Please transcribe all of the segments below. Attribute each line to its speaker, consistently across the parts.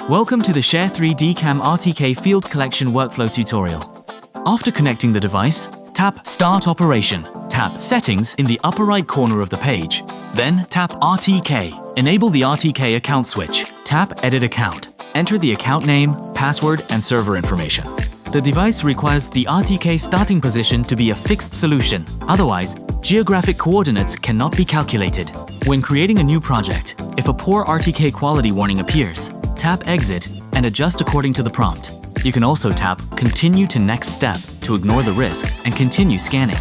Speaker 1: Welcome to the SHARE3DCAM RTK field collection workflow tutorial. After connecting the device, tap Start Operation. Tap Settings in the upper right corner of the page. Then tap RTK. Enable the RTK account switch. Tap Edit Account. Enter the account name, password, and server information. The device requires the RTK starting position to be a fixed solution. Otherwise, geographic coordinates cannot be calculated. When creating a new project, if a poor RTK quality warning appears, tap Exit and adjust according to the prompt. You can also tap Continue to Next Step to ignore the risk and continue scanning.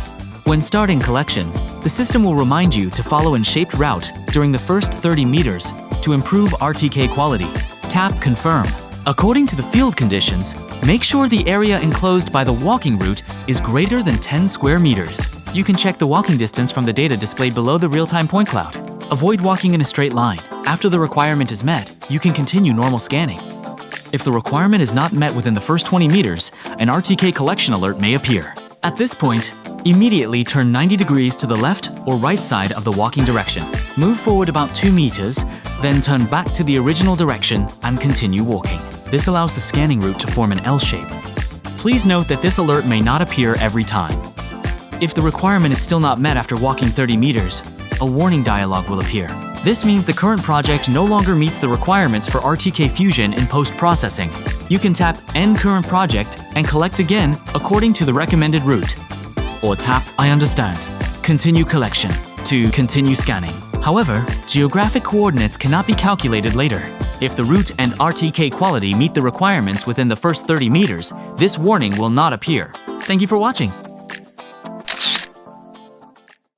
Speaker 1: When starting collection, the system will remind you to follow a shaped route during the first 30 meters to improve RTK quality. Tap Confirm. According to the field conditions, make sure the area enclosed by the walking route is greater than 10 square meters. You can check the walking distance from the data displayed below the real-time point cloud. Avoid walking in a straight line. After the requirement is met, you can continue normal scanning. If the requirement is not met within the first 20 meters, an RTK collection alert may appear. At this point, immediately turn 90 degrees to the left or right side of the walking direction. Move forward about 2 meters, then turn back to the original direction and continue walking. This allows the scanning route to form an L shape. Please note that this alert may not appear every time. If the requirement is still not met after walking 30 meters, a warning dialog will appear. This means the current project no longer meets the requirements for RTK Fusion in post-processing. You can tap End Current Project and collect again according to the recommended route. Or tap I understand, Continue Collection to continue scanning. However, geographic coordinates cannot be calculated later. If the route and RTK quality meet the requirements within the first 30 meters, this warning will not appear. Thank you for watching.